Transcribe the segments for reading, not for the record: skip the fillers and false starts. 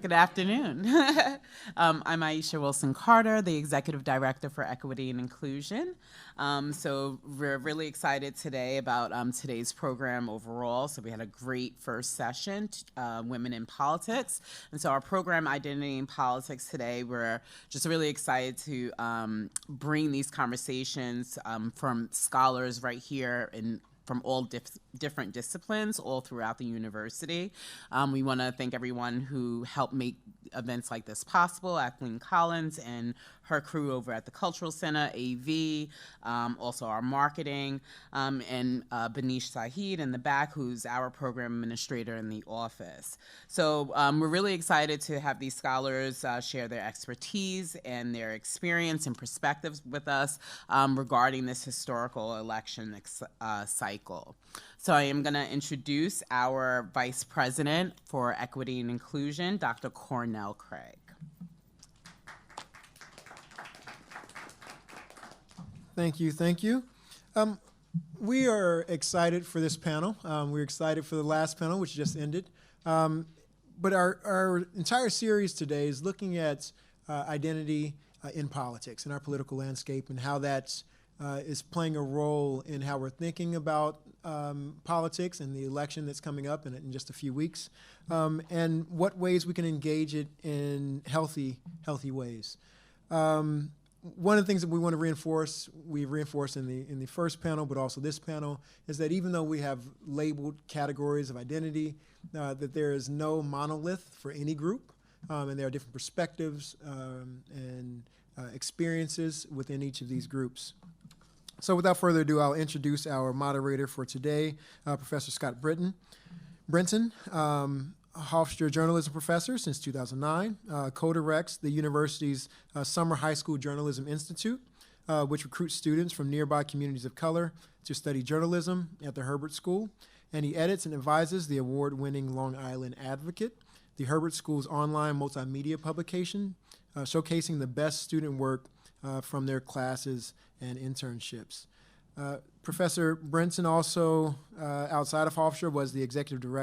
Good afternoon. I'm Aisha Wilson-Carter, the Executive Director for Equity and Inclusion. So we're really excited today about today's program overall. So we had a great first session, Women in Politics. And so our program, Identity in Politics, today, we're just really excited to bring these conversations from scholars right here from all different disciplines all throughout the university. We want to thank everyone who helped make events like this possible, Kathleen Collins and her crew over at the Cultural Center, AV, also our marketing, and Banish Saheed in the back, who's our program administrator in the office. So we're really excited to have these scholars share their expertise and their experience and perspectives with us regarding this historical election cycle. So I am going to introduce our Vice President for Equity and Inclusion, Dr. Cornell Craig. Thank you. We are excited for this panel. We're excited for the last panel, which just ended. But our entire series today is looking at identity in politics, in our political landscape, and how that is playing a role in how we're thinking about politics and the election that's coming up in just a few weeks, and what ways we can engage it in healthy ways. One of the things that we want to reinforce, we reinforced in the first panel, but also this panel, is that even though we have labeled categories of identity, that there is no monolith for any group, and there are different perspectives and experiences within each of these groups. So without further ado, I'll introduce our moderator for today, Professor Scott Brenton. Hofstra journalism professor since 2009, co-directs the university's Summer High School Journalism Institute, which recruits students from nearby communities of color to study journalism at the Herbert School. And he edits and advises the award-winning Long Island Advocate, the Herbert School's online multimedia publication, showcasing the best student work from their classes and internships. Professor Brenton also, outside of Hofstra, was the executive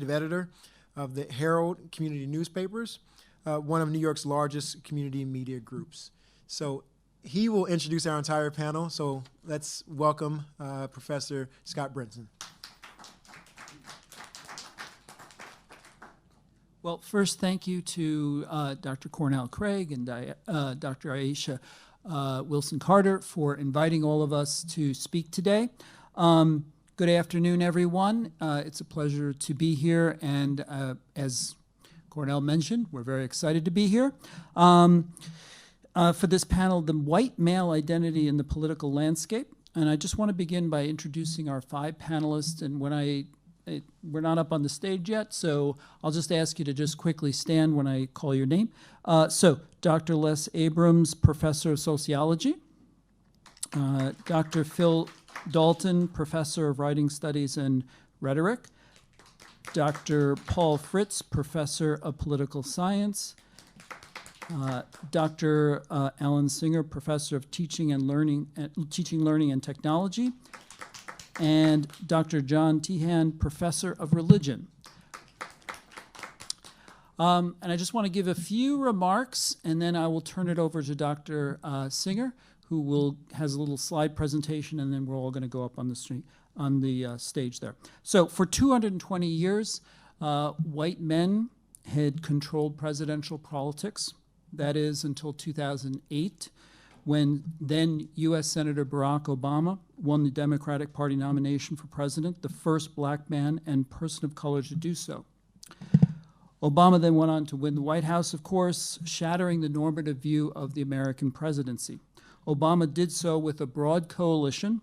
editor of the Herald community newspapers, one of New York's largest community media groups. So he will introduce our entire panel. So let's welcome Professor Scott Brenton. Well, first, thank you to Dr. Cornell Craig and Dr. Aisha Wilson-Carter for inviting all of us to speak today. Good afternoon, everyone. It's a pleasure to be here, and as Cornell mentioned, we're very excited to be here. For this panel, the white male identity in the political landscape, and I just want to begin by introducing our 5 panelists, and we're not up on the stage yet, so I'll just ask you to just quickly stand when I call your name. So, Dr. Les Abrams, Professor of Sociology. Dr. Phil Dalton, Professor of Writing Studies and Rhetoric. Dr. Paul Fritz, Professor of Political Science. Dr. Alan Singer, Professor of Teaching, Learning, and Technology. And Dr. John Tehan, Professor of Religion. And I just want to give a few remarks, and then I will turn it over to Dr. Singer, who has a little slide presentation, and then we're all going to go up on the stage there. So for 220 years, white men had controlled presidential politics. That is until 2008. When then U.S. Senator Barack Obama won the Democratic Party nomination for president, the first black man and person of color to do so. Obama then went on to win the White House, of course, shattering the normative view of the American presidency. Obama did so with a broad coalition,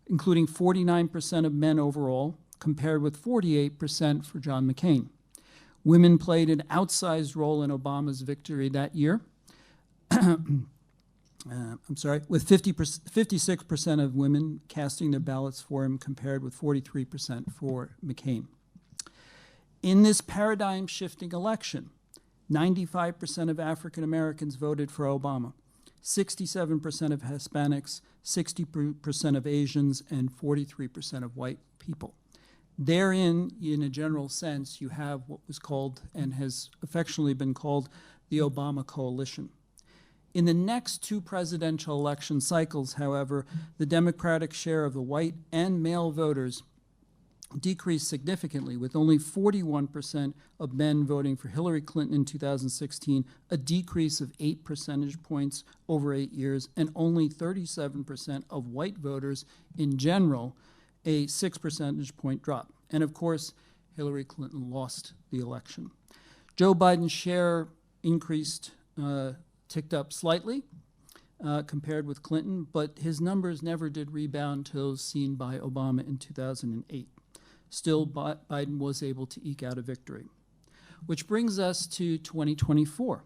including 49% of men overall, compared with 48% for John McCain. Women played an outsized role in Obama's victory that year. With 56% of women casting their ballots for him compared with 43% for McCain. In this paradigm-shifting election, 95% of African Americans voted for Obama, 67% of Hispanics, 60% of Asians, and 43% of white people. Therein, in a general sense, you have what was called and has affectionately been called the Obama coalition. In the next two presidential election cycles, however, the Democratic share of the white and male voters decreased significantly, with only 41% of men voting for Hillary Clinton in 2016, a decrease of 8 percentage points over 8 years, and only 37% of white voters in general, a 6 percentage point drop. And of course, Hillary Clinton lost the election. Joe Biden's share increased, ticked up slightly compared with Clinton, but his numbers never did rebound to those seen by Obama in 2008. Still, Biden was able to eke out a victory. Which brings us to 2024.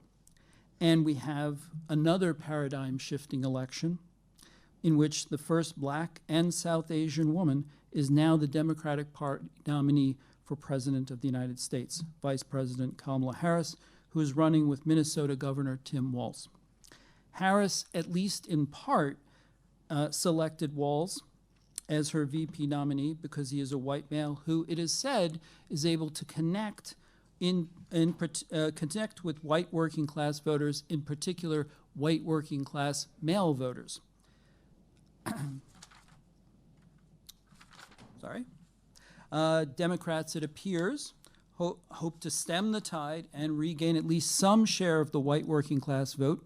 And we have another paradigm-shifting election in which the first black and South Asian woman is now the Democratic Party nominee for President of the United States, Vice President Kamala Harris, who is running with Minnesota Governor Tim Walz. Harris, at least in part, selected Walz as her VP nominee because he is a white male who, it is said, is able to connect with white working class voters, in particular white working class male voters. Sorry. Democrats, it appears, hope to stem the tide and regain at least some share of the white working class vote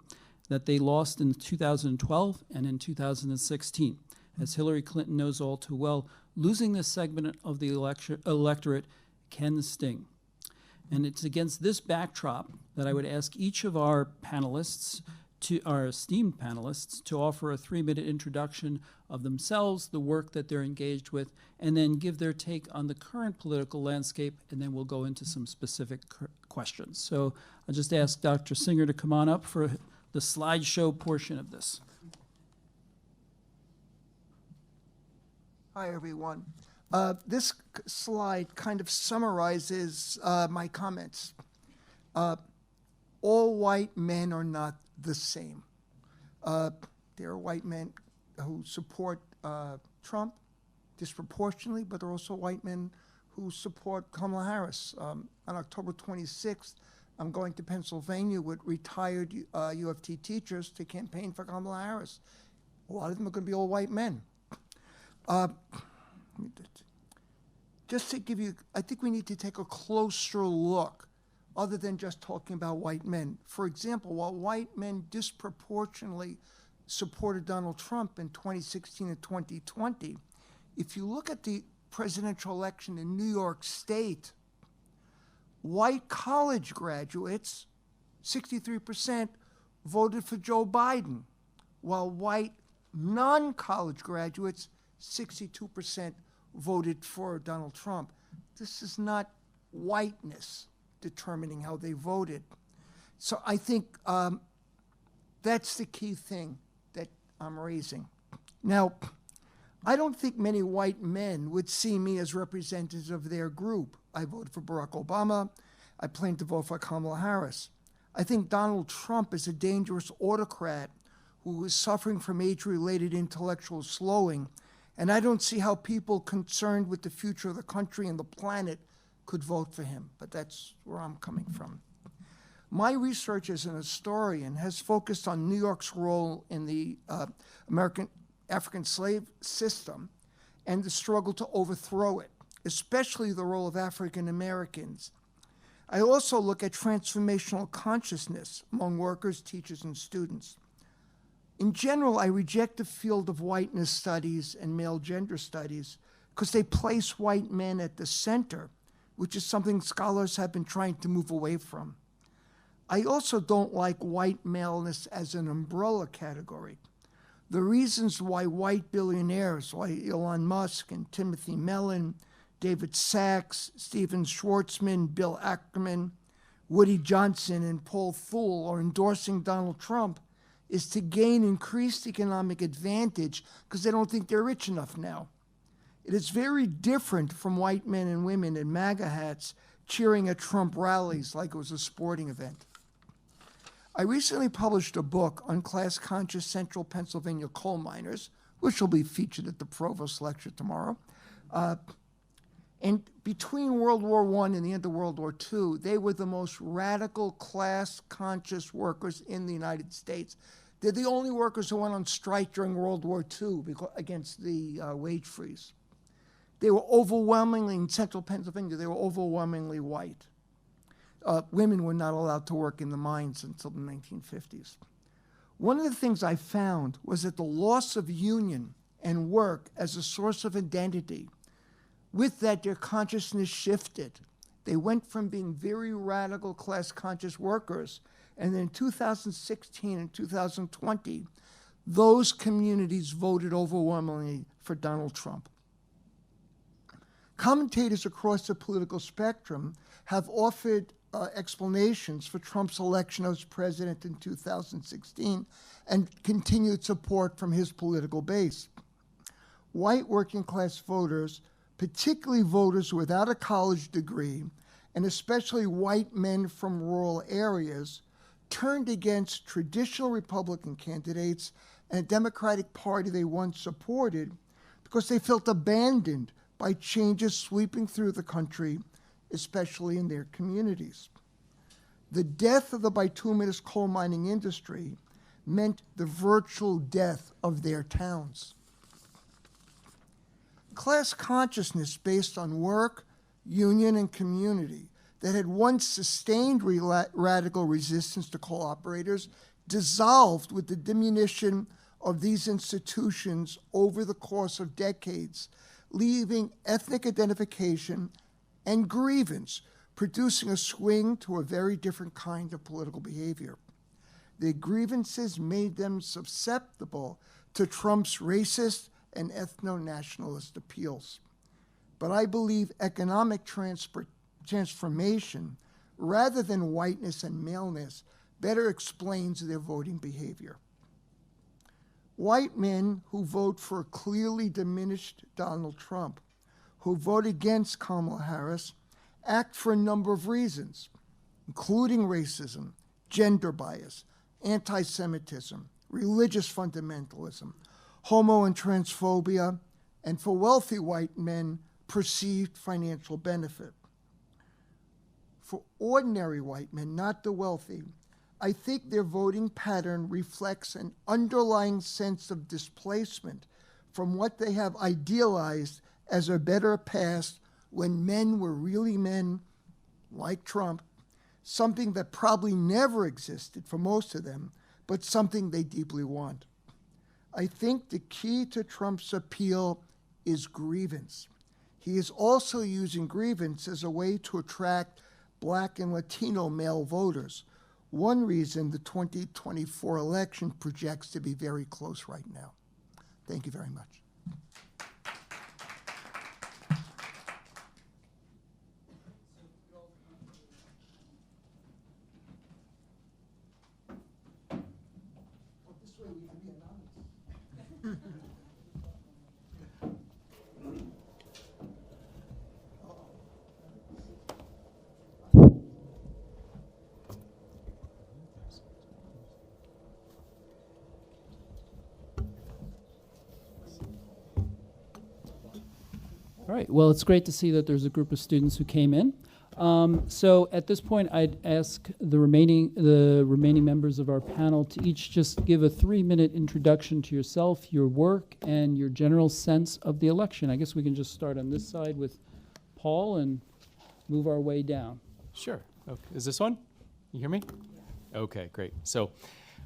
that they lost in 2012 and in 2016. As Hillary Clinton knows all too well, losing this segment of the electorate can sting. And it's against this backdrop that I would ask each of our panelists, our esteemed panelists, to offer a 3-minute introduction of themselves, the work that they're engaged with, and then give their take on the current political landscape, and then we'll go into some specific questions. So I'll just ask Dr. Singer to come on up for the slideshow portion of this. Hi, everyone. This slide kind of summarizes my comments. All white men are not the same. There are white men who support Trump disproportionately, but there are also white men who support Kamala Harris. On October 26th, I'm going to Pennsylvania with retired U of T teachers to campaign for Kamala Harris. A lot of them are going to be all white men. Just to give you, I think we need to take a closer look other than just talking about white men. For example, while white men disproportionately supported Donald Trump in 2016 and 2020, if you look at the presidential election in New York State, white college graduates, 63%, voted for Joe Biden, while white non-college graduates, 62% voted for Donald Trump. This is not whiteness determining how they voted. So I think that's the key thing that I'm raising. Now, I don't think many white men would see me as representative of their group. I voted for Barack Obama. I plan to vote for Kamala Harris. I think Donald Trump is a dangerous autocrat who is suffering from age-related intellectual slowing, and I don't see how people concerned with the future of the country and the planet could vote for him, but that's where I'm coming from. My research as an historian has focused on New York's role in the American African slave system and the struggle to overthrow it, especially the role of African Americans. I also look at transformational consciousness among workers, teachers, and students. In general, I reject the field of whiteness studies and male gender studies because they place white men at the center, which is something scholars have been trying to move away from. I also don't like white maleness as an umbrella category. The reasons why white billionaires like Elon Musk and Timothy Mellon, David Sachs, Steven Schwartzman, Bill Ackman, Woody Johnson, and Paul Thule are endorsing Donald Trump is to gain increased economic advantage because they don't think they're rich enough now. It is very different from white men and women in MAGA hats cheering at Trump rallies like it was a sporting event. I recently published a book on class-conscious central Pennsylvania coal miners, which will be featured at the Provost Lecture tomorrow. And between World War I and the end of World War II, they were the most radical class-conscious workers in the United States. They're the only workers who went on strike during World War II against the wage freeze. They were overwhelmingly, in central Pennsylvania, they were overwhelmingly white. Women were not allowed to work in the mines until the 1950s. One of the things I found was that the loss of union and work as a source of identity, with that their consciousness shifted. They went from being very radical class-conscious workers, and then in 2016 and 2020, those communities voted overwhelmingly for Donald Trump. Commentators across the political spectrum have offered explanations for Trump's election as president in 2016 and continued support from his political base. White working-class voters, particularly voters without a college degree, and especially white men from rural areas, turned against traditional Republican candidates and a Democratic Party they once supported because they felt abandoned by changes sweeping through the country, especially in their communities. The death of the bituminous coal mining industry meant the virtual death of their towns. Class consciousness based on work, union, and community that had once sustained radical resistance to coal operators dissolved with the diminution of these institutions over the course of decades, leaving ethnic identification and grievance, producing a swing to a very different kind of political behavior. Their grievances made them susceptible to Trump's racist and ethno-nationalist appeals. But I believe economic transformation, rather than whiteness and maleness, better explains their voting behavior. White men who vote for a clearly diminished Donald Trump, who vote against Kamala Harris, act for a number of reasons, including racism, gender bias, anti-Semitism, religious fundamentalism, homo and transphobia, and for wealthy white men, perceived financial benefit. For ordinary white men, not the wealthy, I think their voting pattern reflects an underlying sense of displacement from what they have idealized as a better past when men were really men, like Trump, something that probably never existed for most of them, but something they deeply want. I think the key to Trump's appeal is grievance. He is also using grievance as a way to attract Black and Latino male voters. One reason the 2024 election projects to be very close right now. Thank you very much. All right, well, it's great to see that there's a group of students who came in. So at this point, I'd ask the remaining members of our panel to each just give a 3-minute introduction to yourself, your work, and your general sense of the election. I guess we can just start on this side with Paul and move our way down. Sure. Okay. Is this on? You hear me? Yeah. Okay, great. So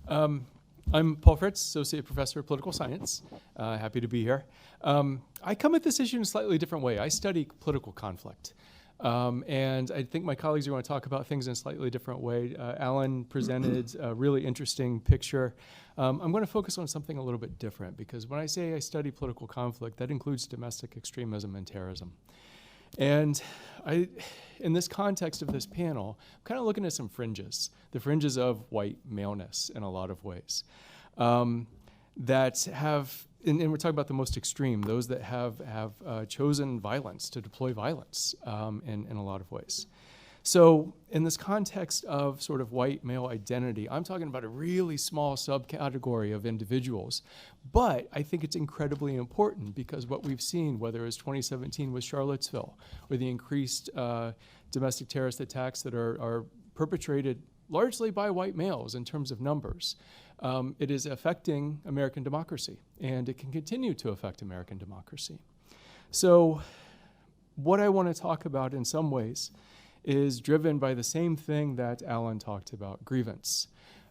I'm Paul Fritz, Associate Professor of Political Science. Happy to be here. I come at this issue in a slightly different way. I study political conflict. And I think my colleagues are going to talk about things in a slightly different way. Alan presented a really interesting picture. I'm going to focus on something a little bit different because when I say I study political conflict, that includes domestic extremism and terrorism. And in this context of this panel, I'm kind of looking at some fringes, the fringes of white maleness in a lot of ways, that have, and we're talking about the most extreme, those that have chosen violence, to deploy violence in a lot of ways. So in this context of sort of white male identity, I'm talking about a really small subcategory of individuals. But I think it's incredibly important because what we've seen, whether it's 2017 with Charlottesville or the increased domestic terrorist attacks that are perpetrated largely by white males in terms of numbers, it is affecting American democracy, and it can continue to affect American democracy. So what I want to talk about in some ways is driven by the same thing that Alan talked about, grievance.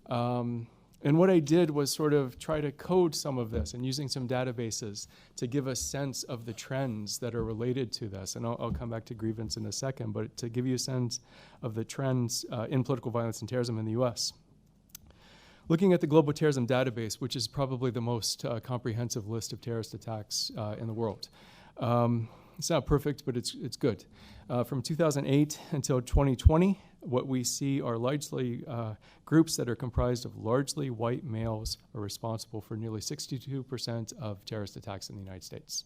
And what I did was sort of try to code some of this and using some databases to give a sense of the trends that are related to this. And I'll come back to grievance in a second, but to give you a sense of the trends in political violence and terrorism in the US. Looking at the Global Terrorism Database, which is probably the most comprehensive list of terrorist attacks in the world. It's not perfect, but it's good. From 2008 until 2020, what we see are largely groups that are comprised of largely white males are responsible for nearly 62% of terrorist attacks in the United States.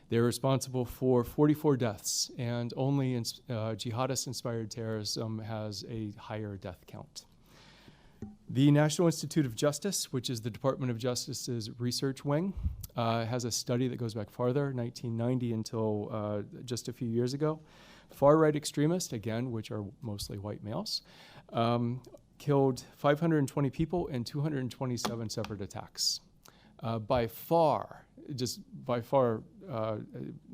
They're responsible for 44 deaths, and only jihadist-inspired terrorism has a higher death count. The National Institute of Justice, which is the Department of Justice's research wing, has a study that goes back farther, 1990 until just a few years ago. Far-right extremists, again, which are mostly white males, killed 520 people in 227 separate attacks. By far, a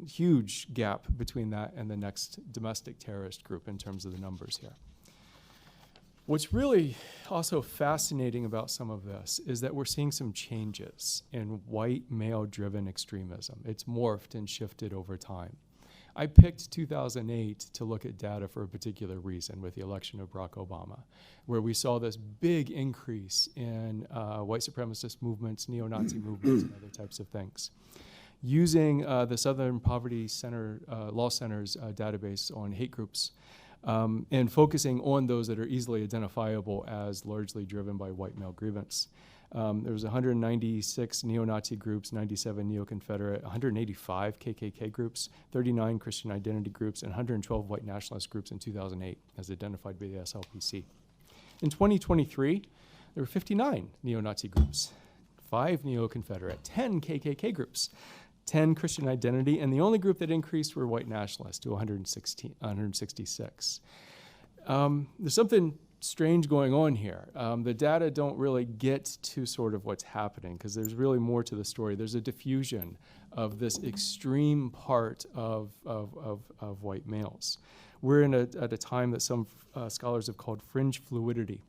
huge gap between that and the next domestic terrorist group in terms of the numbers here. What's really also fascinating about some of this is that we're seeing some changes in white male-driven extremism. It's morphed and shifted over time. I picked 2008 to look at data for a particular reason with the election of Barack Obama, where we saw this big increase in white supremacist movements, neo-Nazi movements, and other types of things. Using the Southern Poverty Center, Law Center's database on hate groups, and focusing on those that are easily identifiable as largely driven by white male grievance. There was 196 neo-Nazi groups, 97 neo-Confederate, 185 KKK groups, 39 Christian identity groups, and 112 white nationalist groups in 2008, as identified by the SLPC. In 2023, there were 59 neo-Nazi groups, 5 neo-Confederate, 10 KKK groups, 10 Christian identity, and the only group that increased were white nationalists to 166. There's something strange going on here. The data don't really get to sort of what's happening because there's really more to the story. There's a diffusion of this extreme part of white males. We're at a time that some scholars have called fringe fluidity,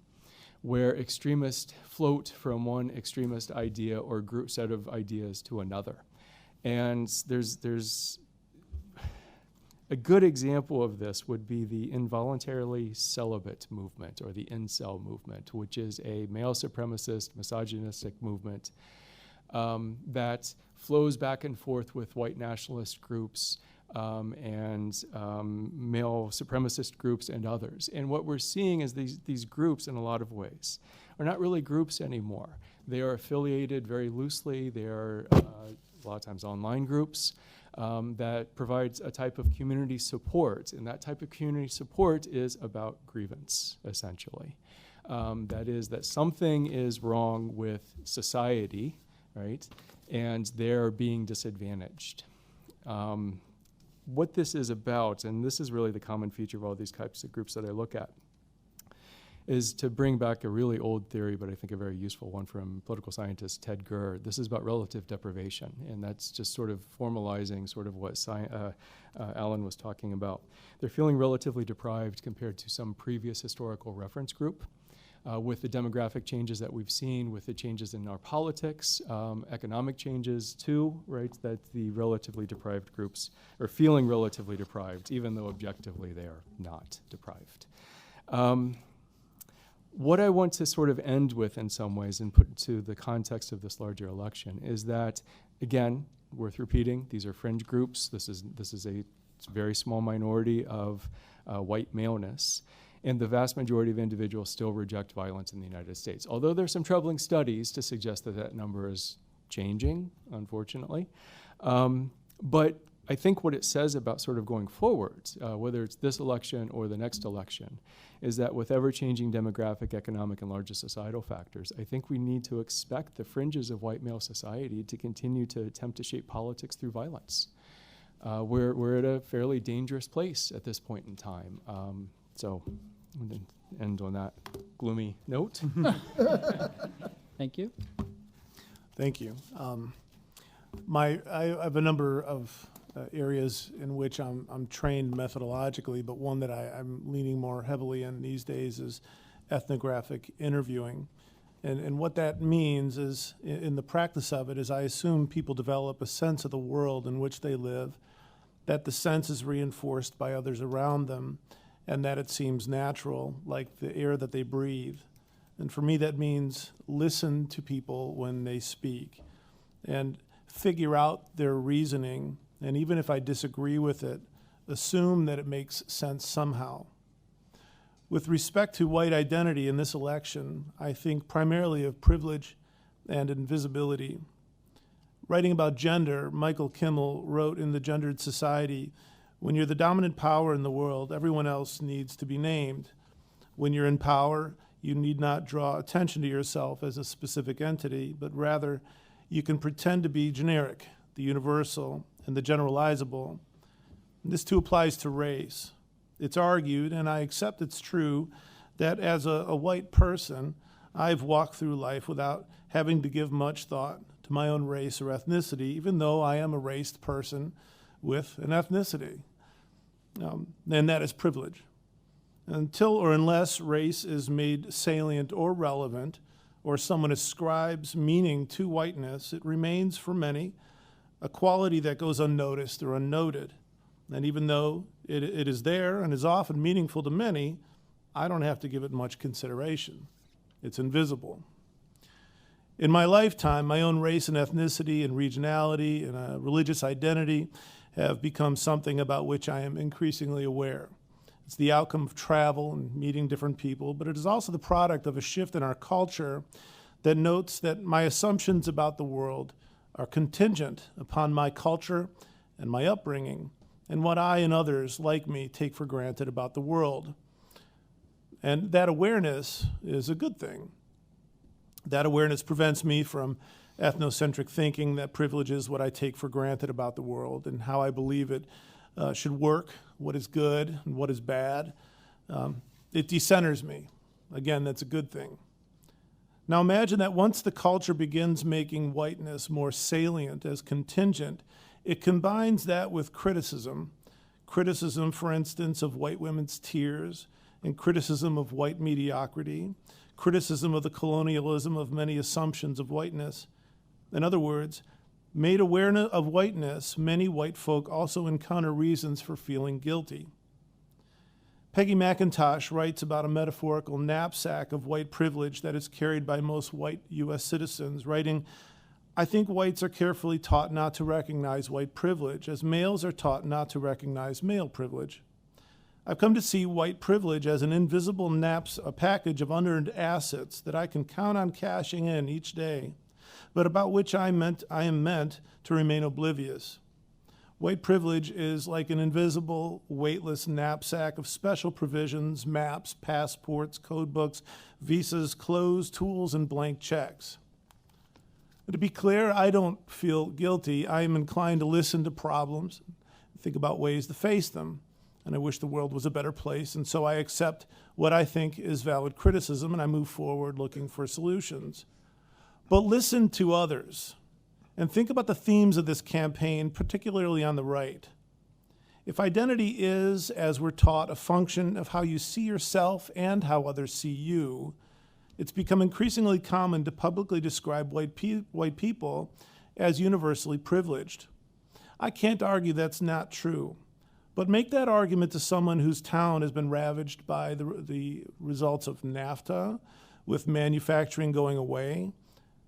where extremists float from one extremist idea or group set of ideas to another. And there's a good example of this would be the involuntarily celibate movement or the incel movement, which is a male supremacist, misogynistic movement that flows back and forth with white nationalist groups and male supremacist groups and others. And what we're seeing is these groups in a lot of ways are not really groups anymore. They are affiliated very loosely. They are a lot of times online groups that provides a type of community support. And that type of community support is about grievance, essentially. That is that something is wrong with society, right? And they're being disadvantaged. What this is about, and this is really the common feature of all these types of groups that I look at, is to bring back a really old theory, but I think a very useful one from political scientist Ted Gurr. This is about relative deprivation, and that's just sort of formalizing sort of what Alan was talking about. They're feeling relatively deprived compared to some previous historical reference group. With the demographic changes that we've seen, with the changes in our politics, economic changes too, right, that the relatively deprived groups are feeling relatively deprived, even though objectively they are not deprived. What I want to sort of end with in some ways and put into the context of this larger election is that, again, worth repeating, these are fringe groups. This is a very small minority of white maleness. And the vast majority of individuals still reject violence in the United States. Although there's some troubling studies to suggest that that number is changing, unfortunately. But I think what it says about sort of going forward, whether it's this election or the next election, is that with ever-changing demographic, economic, and larger societal factors, I think we need to expect the fringes of white male society to continue to attempt to shape politics through violence. We're at a fairly dangerous place at this point in time. So I'm going to end on that gloomy note. Thank you. Thank you. I have a number of areas in which I'm trained methodologically, but one that I'm leaning more heavily in these days is ethnographic interviewing. And what that means is, in the practice of it, is I assume people develop a sense of the world in which they live, that the sense is reinforced by others around them, and that it seems natural, like the air that they breathe. And for me, that means listen to people when they speak and figure out their reasoning. And even if I disagree with it, assume that it makes sense somehow. With respect to white identity in this election, I think primarily of privilege and invisibility. Writing about gender, Michael Kimmel wrote in The Gendered Society, "When you're the dominant power in the world, everyone else needs to be named. When you're in power, you need not draw attention to yourself as a specific entity, but rather you can pretend to be generic, the universal, and the generalizable." And this too applies to race. It's argued, and I accept it's true, that as a white person, I've walked through life without having to give much thought to my own race or ethnicity, even though I am a raced person with an ethnicity. And that is privilege. Until or unless race is made salient or relevant, or someone ascribes meaning to whiteness, it remains for many a quality that goes unnoticed or unnoted. And even though it is there and is often meaningful to many, I don't have to give it much consideration. It's invisible. In my lifetime, my own race and ethnicity and regionality and religious identity have become something about which I am increasingly aware. It's the outcome of travel and meeting different people, but it is also the product of a shift in our culture that notes that my assumptions about the world are contingent upon my culture and my upbringing and what I and others like me take for granted about the world. And that awareness is a good thing. That awareness prevents me from ethnocentric thinking that privileges what I take for granted about the world and how I believe it should work, what is good and what is bad. It decenters me. Again, that's a good thing. Now imagine that once the culture begins making whiteness more salient as contingent, it combines that with criticism. Criticism, for instance, of white women's tears, and criticism of white mediocrity, criticism of the colonialism of many assumptions of whiteness. In other words, made aware of whiteness, many white folk also encounter reasons for feeling guilty. Peggy McIntosh writes about a metaphorical knapsack of white privilege that is carried by most white U.S. citizens, writing, "I think whites are carefully taught not to recognize white privilege, as males are taught not to recognize male privilege. I've come to see white privilege as an invisible a package of unearned assets that I can count on cashing in each day, but about which I am meant to remain oblivious. White privilege is like an invisible, weightless knapsack of special provisions, maps, passports, code books, visas, clothes, tools, and blank checks." To be clear, I don't feel guilty. I am inclined to listen to problems, think about ways to face them, and I wish the world was a better place, and so I accept what I think is valid criticism, and I move forward looking for solutions. But listen to others, and think about the themes of this campaign, particularly on the right. If identity is, as we're taught, a function of how you see yourself and how others see you, it's become increasingly common to publicly describe white people as universally privileged. I can't argue that's not true, but make that argument to someone whose town has been ravaged by the results of NAFTA, with manufacturing going away.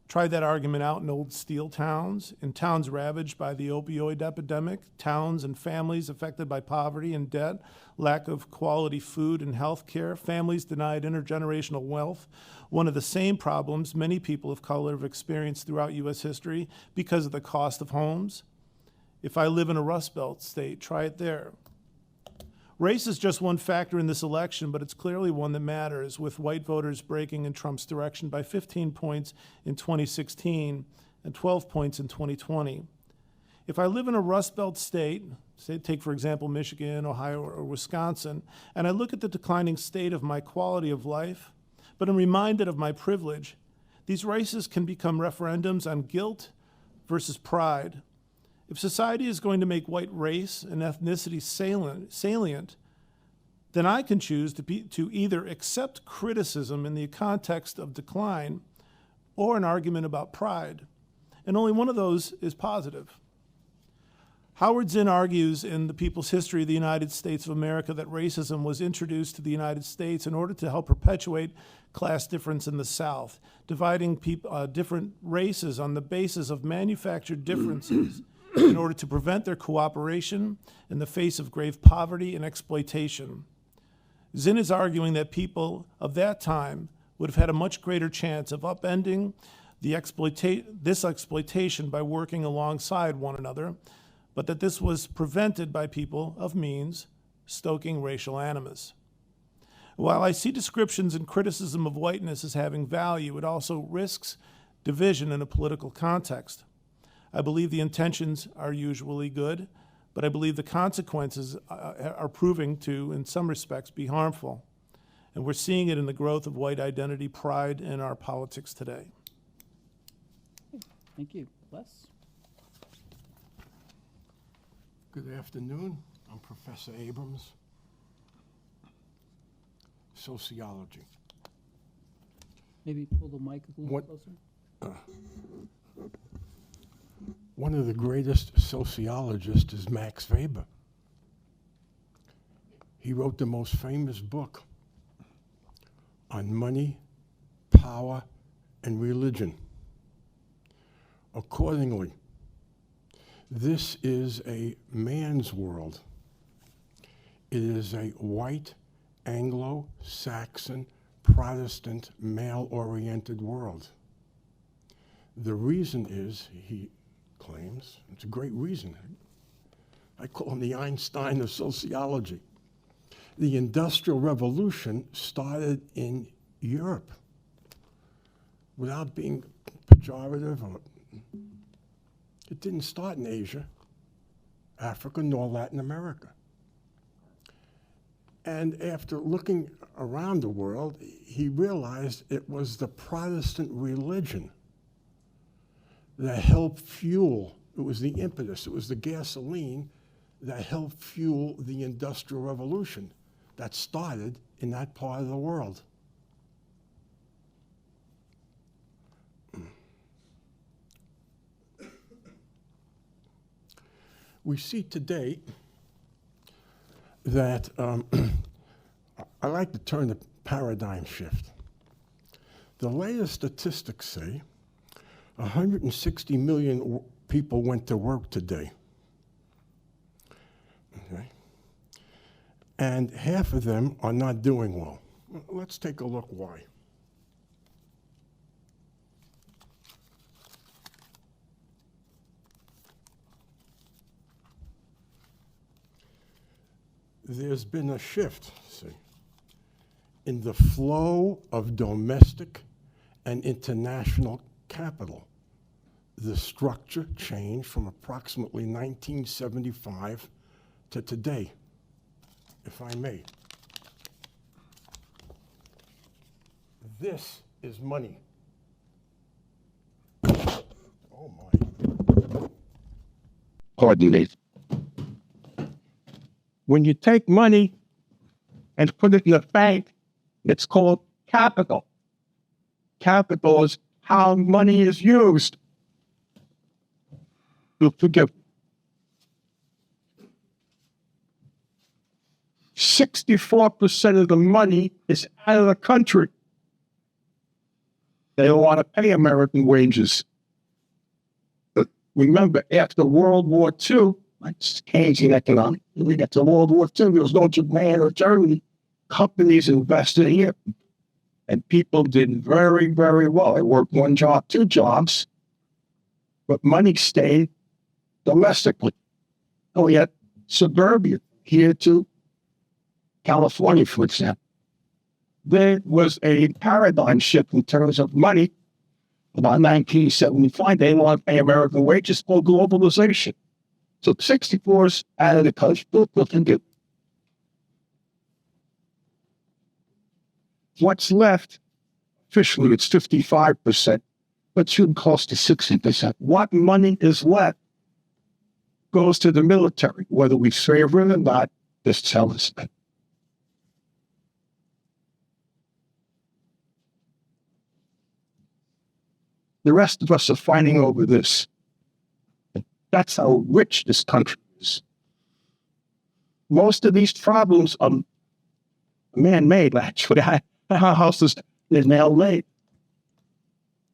Try that argument out in old steel towns, in towns ravaged by the opioid epidemic, towns and families affected by poverty and debt, lack of quality food and health care, families denied intergenerational wealth, one of the same problems many people of color have experienced throughout U.S. history because of the cost of homes. If I live in a Rust Belt state, try it there. Race is just one factor in this election, but it's clearly one that matters, with white voters breaking in Trump's direction by 15 points in 2016 and 12 points in 2020. If I live in a Rust Belt state, say take for example Michigan, Ohio, or Wisconsin, and I look at the declining state of my quality of life, but I'm reminded of my privilege, these races can become referendums on guilt versus pride. If society is going to make white race and ethnicity salient, then I can choose to either accept criticism in the context of decline or an argument about pride. And only one of those is positive. Howard Zinn argues in The People's History of the United States of America that racism was introduced to the United States in order to help perpetuate class difference in the South, dividing different races on the basis of manufactured differences in order to prevent their cooperation in the face of grave poverty and exploitation. Zinn is arguing that people of that time would have had a much greater chance of upending this exploitation by working alongside one another, but that this was prevented by people of means stoking racial animus. While I see descriptions and criticism of whiteness as having value, it also risks division in a political context. I believe the intentions are usually good, but I believe the consequences are proving to, in some respects, be harmful. And we're seeing it in the growth of white identity pride in our politics today. Thank you. Les? Good afternoon. I'm Professor Abrams, sociology. Maybe pull the mic a little What- closer. One of the greatest sociologists is Max Weber. He wrote the most famous book on money, power, and religion. Accordingly, this is a man's world. It is a white, Anglo-Saxon, Protestant, male-oriented world. The reason is, he claims, it's a great reason. I call him the Einstein of sociology. The Industrial Revolution started in Europe without being pejorative. It didn't start in Asia, Africa, nor Latin America. And after looking around the world, he realized it was the Protestant religion that helped fuel, it was the impetus, it was the gasoline that helped fuel the Industrial Revolution that started in that part of the world. We see today that, I like to term the paradigm shift. The latest statistics say 160 million people went to work today. Okay? And half of them are not doing well. Let's take a look why. There's been a shift, see, in the flow of domestic and international capital. The structure changed from approximately 1975 to today, if I may. This is money. Oh my. Pardon me. When you take money and put it in a bank, it's called capital. Capital is how money is used. You'll forgive. 64% of the money is out of the country. They don't want to pay American wages. But remember, after World War II, it's Keynesian economics. We get to World War II, there was no Japan or Germany. Companies invested here. And people did very, very well. They worked one job, two jobs, but money stayed domestically. Oh, yeah, suburbia here to California, for example. There was a paradigm shift in terms of money. About 1975, they want to pay American wages for globalization. So 64 is out of the country, looking good. What's left, officially it's 55%, but should cost to 60%. What money is left goes to the military, whether we favor it or not, this tells us that. The rest of us are fighting over this. That's how rich this country is. Most of these problems are man-made, actually. Our houses is now laid.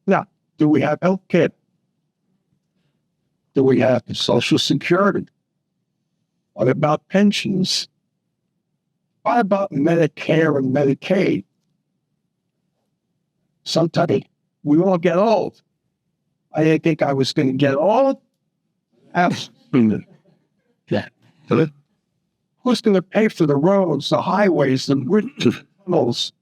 Now, do we have health care? Do we have Social Security? What about pensions? What about Medicare and Medicaid? Sometime we all get old. I didn't think I was going to get old. Absolutely. Yeah. Who's going to pay for the roads, the highways, the tunnels,